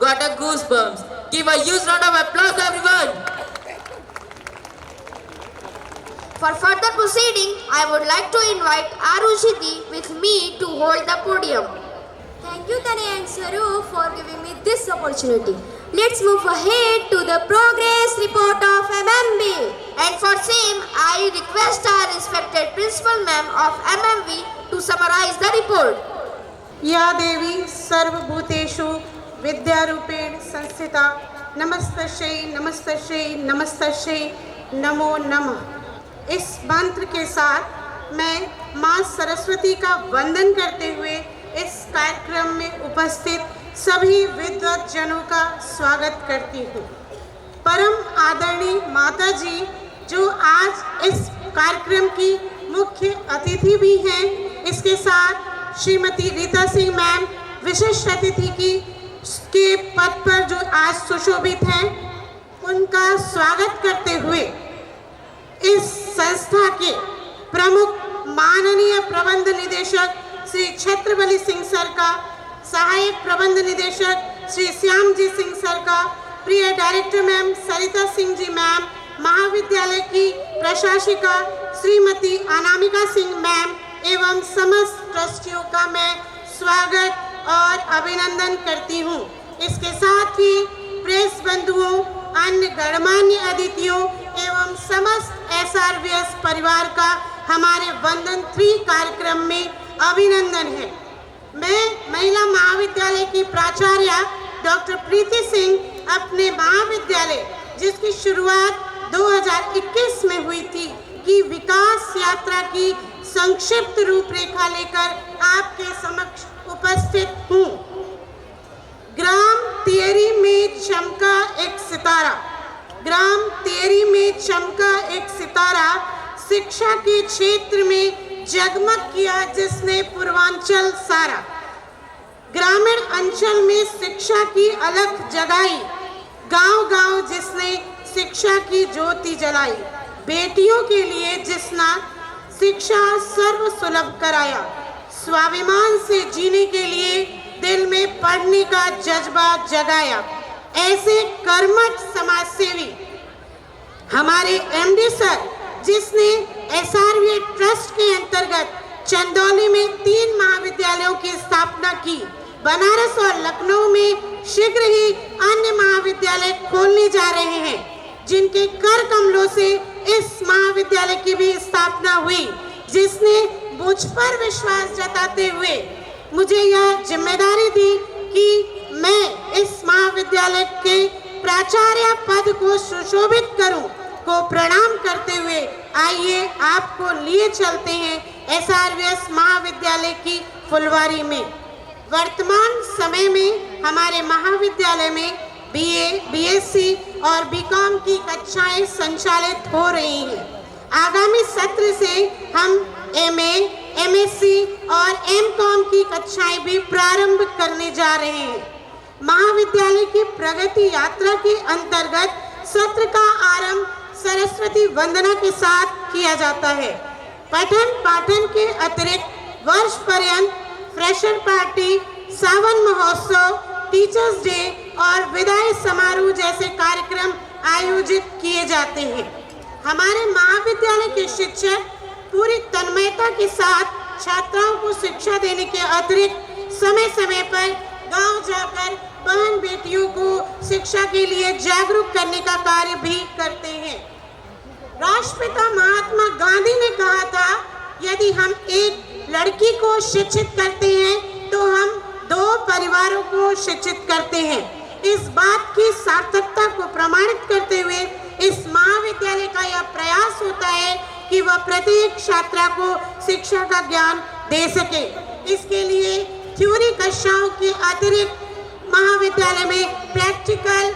got a goosebumps. Give a huge round of applause, everyone. For further proceeding, I would like to invite Arushiti with me to hold the podium. Thank you, Tane and Saru, for giving me this opportunity. Let's move ahead to the progress report of MMV. And for same, I request our respected principal ma'am of MMV to summarize the report. या देवी सर्वभूतेषु विद्यारूपेण संस्थिता नमस्तस्यै नमस्तस्यै नमस्तस्यै नमो नमः। इस मंत्र के साथ मैं माँ सरस्वती का वंदन करते हुए इस कार्यक्रम में उपस्थित सभी विद्वत जनों का स्वागत करती हूँ। परम आदरणीय माता जी जो आज इस कार्यक्रम की मुख्य अतिथि भी हैं, इसके साथ श्रीमती रीता सिंह मैम विशिष्ट अतिथि के पद पर जो आज सुशोभित हैं, उनका स्वागत करते हुए इस संस्था के प्रमुख माननीय प्रबंध निदेशक श्री छत्रबली सिंह सर का, सहायक प्रबंध निदेशक श्री श्यामजी सिंह सर का, प्रिय डायरेक्टर मैम सरिता सिंह जी मैम, महाविद्यालय की प्रशासिका श्रीमती अनामिका सिंह मैम एवं समस्त ट्रस्टियों का मैं स्वागत और अभिनंदन करती हूँ। इसके साथ ही प्रेस बंधुओं, अन्य गणमान्य अतिथियों एवं समस्त SRVS परिवार का हमारे वंदन 3 कार्यक्रम में अभिनंदन है। मैं महिला महाविद्यालय की प्राचार्य डॉक्टर प्रीति सिंह अपने महाविद्यालय जिसकी शुरुआत 2021 में हुई थी की विकास यात्रा की संक्षिप्त रूपरेखा लेकर आपके समक्ष उपस्थित हूँ। ग्राम तियरी में चमका एक सितारा, ग्राम तियरी में चमका एक सितारा, शिक्षा के क्षेत्र में जगमग किया जिसने पूर्वांचल सारा। ग्रामीण अंचल में शिक्षा की अलख जगाई, गांव-गांव जिसने शिक्षा की ज्योति जलाई। बेटियों के लिए जिसने शिक्षा सर्व सुलभ कराया, स्वाभिमान से जीने के लिए दिल में पढ़ने का जज्बा जगाया। ऐसे कर्मठ समाजसेवी हमारे MD सर जिसने SRVS ट्रस्ट के अंतर्गत चंदौली में 3 महाविद्यालयों की स्थापना की। बनारस और लखनऊ में शीघ्र ही अन्य महाविद्यालय खोलने जा रहे हैं, जिनके कर कमलों से इस महाविद्यालय की भी स्थापना हुई, जिसने मुझ पर विश्वास जताते हुए मुझे यह जिम्मेदारी दी कि मैं इस महाविद्यालय के प्राचार्य पद को सुशोभित करूं, को प्रणाम करते हुए आइए आपको लिए चलते हैं SRVS महाविद्यालय की फुलवारी में। वर्तमान समय में हमारे महाविद्यालय में BA, BSc और BCom की कक्षाएं संचालित हो रही हैं। आगामी सत्र से हम MA, MSc और MCom की कक्षाएं भी प्रारंभ करने जा रहे हैं। महाविद्यालय की प्रगति यात्रा के अंतर्गत सत्र का आरंभ सरस्वती वंदना के साथ किया जाता है। पठन पाठन के अतिरिक्त वर्ष पर्यंत फ्रेशर पार्टी, सावन महोत्सव, टीचर्स डे और विदाई समारोह जैसे कार्यक्रम आयोजित किए जाते हैं। हमारे महाविद्यालय के शिक्षक पूरी तन्मयता के साथ छात्राओं को शिक्षा देने के अतिरिक्त समय समय पर गांव जाकर बहन बेटियों को शिक्षा के लिए जागरूक करने का कार्य भी करते हैं। राष्ट्रपिता महात्मा गांधी ने कहा था, यदि हम एक लड़की को शिक्षित करते हैं तो हम 2 परिवारों को शिक्षित करते हैं। इस बात की सार्थकता को प्रमाणित करते हुए इस महाविद्यालय का यह प्रयास होता है कि वह प्रत्येक छात्रा को शिक्षा का ज्ञान दे सके। इसके लिए थ्योरी कक्षाओं के अतिरिक्त महाविद्यालय में प्रैक्टिकल,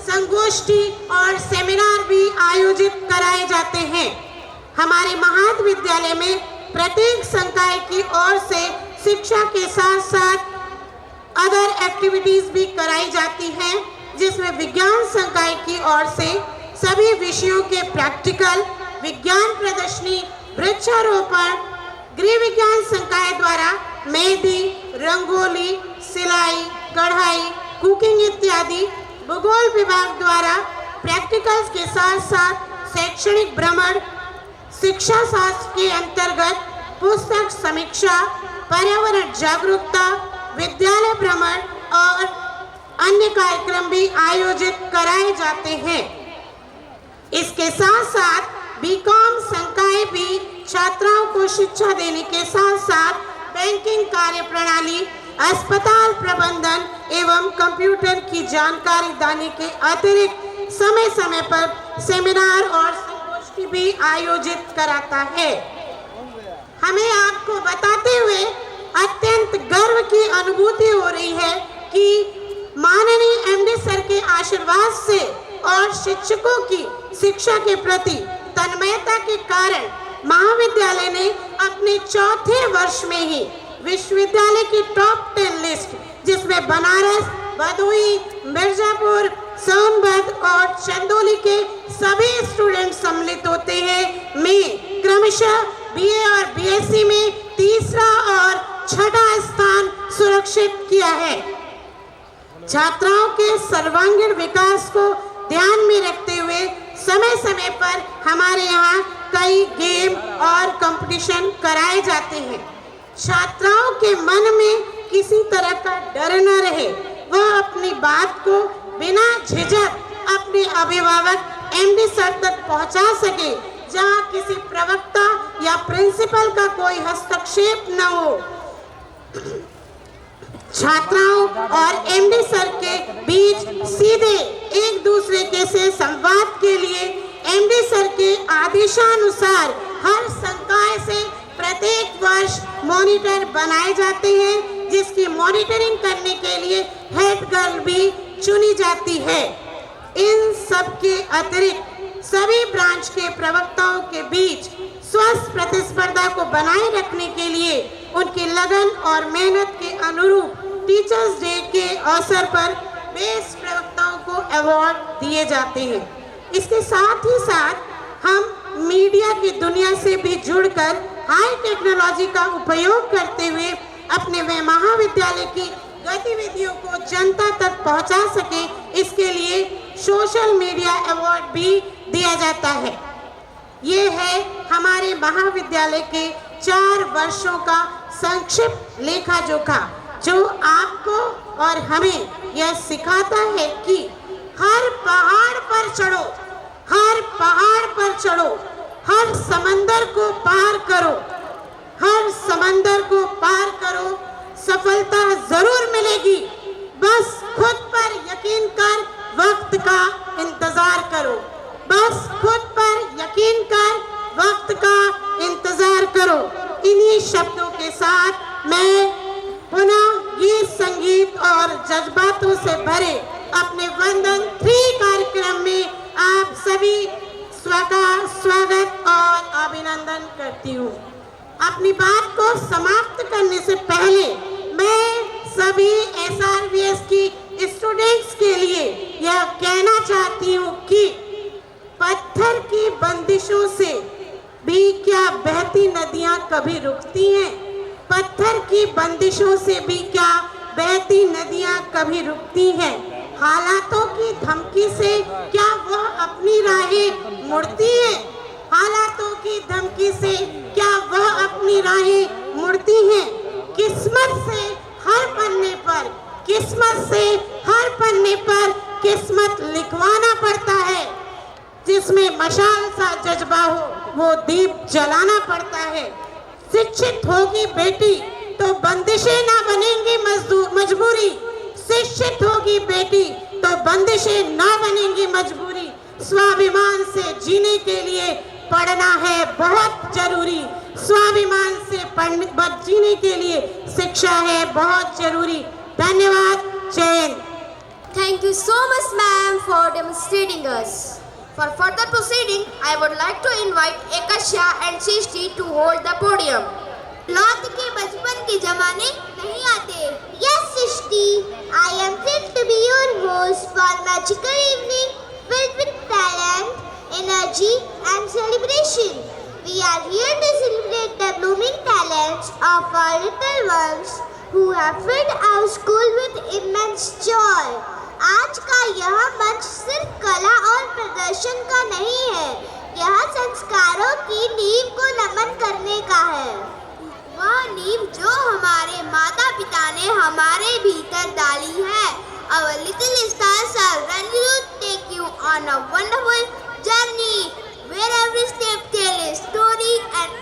संगोष्ठी और सेमिनार भी आयोजित कराए जाते हैं। हमारे महाविद्यालय में प्रत्येक संकाय की ओर से शिक्षा के साथ साथ अदर एक्टिविटीज भी कराई जाती हैं, जिसमें विज्ञान संकाय की ओर से सभी विषयों के प्रैक्टिकल, विज्ञान प्रदर्शनी, वृक्षारोपण, गृह विज्ञान संकाय द्वारा मेहंदी, रंगोली, सिलाई, कढ़ाई, कुकिंग इत्यादि भूगोल विभाग द्वारा प्रैक्टिकल्स के साथ साथ शैक्षणिक भ्रमण, शिक्षा शास्त्र के अंतर्गत पुस्तक समीक्षा, पर्यावरण जागरूकता, विद्यालय भ्रमण और अन्य कार्यक्रम भी आयोजित कराए जाते हैं। इसके साथ साथ बीकॉम संकाय भी छात्राओं को शिक्षा देने के साथ साथ बैंकिंग कार्य प्रणाली, अस्पताल प्रबंधन एवं कंप्यूटर की जानकारी देने के अतिरिक्त समय समय पर सेमिनार और संगोष्ठी भी आयोजित कराता है। हमें आपको बताते हुए अत्यंत गर्व की अनुभूति हो रही है कि माननीय एमडी सर के आशीर्वाद से और शिक्षकों की शिक्षा के प्रति तन्मयता के कारण महाविद्यालय ने अपने चौथे वर्ष में ही विश्वविद्यालय की टॉप 10 लिस्ट, जिसमें बनारस, भदोही, मिर्जापुर, सोनभद्र और चंदौली के सभी स्टूडेंट सम्मिलित होते हैं, में क्रमशः बीए और बीएससी में तीसरा और छठा स्थान सुरक्षित किया है। छात्राओं के सर्वांगीण विकास को ध्यान में रखते हुए समय समय पर हमारे यहाँ कई गेम और कंपटीशन कराए जाते हैं। छात्राओं के मन में किसी तरह का डर न रहे, वह अपनी बात को बिना झिझक अपने अभिभावक एमडी सर तक पहुंचा सके, जहां किसी प्रवक्ता या प्रिंसिपल का कोई हस्तक्षेप न हो। छात्राओं और एमडी सर के बीच सीधे एक दूसरे के से संवाद के लिए एमडी सर के आदेशानुसार हर संकाय से प्रत्येक वर्ष मॉनिटर बनाए जाते हैं, जिसकी मॉनिटरिंग करने के लिए हेड गर्ल भी चुनी जाती है। इन सब के अतिरिक्त सभी ब्रांच के प्रवक्ताओं के बीच स्वस्थ प्रतिस्पर्धा को बनाए रखने के लिए उनकी लगन और मेहनत के अनुरूप टीचर्स डे के अवसर पर बेस्ट प्रवक्ताओं को अवार्ड दिए जाते हैं। इसके साथ ही साथ हम मीडिया की दुनिया से भी जुड़कर हाई टेक्नोलॉजी का उपयोग करते हुए अपने वे महाविद्यालय की गतिविधियों को जनता तक पहुंचा सके, इसके लिए सोशल मीडिया अवार्ड भी दिया जाता है। ये है हमारे महाविद्यालय के 4 वर्षों का संक्षिप्त लेखा जोखा, जो आपको और हमें यह सिखाता है कि हर पहाड़ पर चढ़ो, हर पहाड़ पर चढ़ो, हर समंदर को पार करो, हर समंदर को पार करो, सफलता जरूर मिलेगी। बस खुद पर यकीन कर वक्त का इंतजार करो, बस खुद पर यकीन कर वक्त का इंतजार करो। इन्हीं शब्दों के साथ मैं पुनः गीत, संगीत और जज्बातों से भरे अपने वंदन 3 कार्यक्रम में आप सभी स्वागत और अभिनंदन करती हूँ। अपनी बात को समाप्त करने से पहले मैं सभी SRVS की स्टूडेंट्स के लिए यह कहना चाहती हूँ कि पत्थर की बंदिशों से भी क्या बहती नदियाँ कभी रुकती हैं? पत्थर की बंदिशों से भी क्या बहती नदियाँ कभी रुकती हैं? हालातों की धमकी से क्या वह अपनी राहें मुड़ती है? हालातों की धमकी से क्या वह अपनी राहें मुड़ती हैं? किस्मत से हर पन्ने पर, किस्मत से हर पन्ने पर किस्मत लिखवाना पड़ता है। जिसमें मशाल सा जज्बा हो वो दीप जलाना पड़ता है। शिक्षित होगी बेटी तो बंदिशें ना बनेंगी मजबूरी, शिक्षित होगी बेटी तो बंदिशें ना बनेंगी मजबूरी। स्वाभिमान से जीने के लिए पढ़ना है बहुत जरूरी, स्वाभिमान से जीने के लिए शिक्षा है बहुत जरूरी। धन्यवाद। जय Hind. Thank you so much, ma'am, for demonstrating us. For further proceeding, I would like to invite Ekasha and Srishti to hold the podium. लौट के बचपन के जमाने नहीं आते। Yes, Srishti, I am thrilled to be your host for a magical evening filled with talent, energy, and celebration. We are here to celebrate the blooming talents of our little ones who have filled our school with immense joy. आज का यह मंच सिर्फ कला और प्रदर्शन का नहीं है, यह संस्कारों की नींव को नमन करने का है। वह नींव जो हमारे माता पिता ने हमारे भीतर डाली है। Our little stars are ready to take you on a wonderful journey where every step tells a story and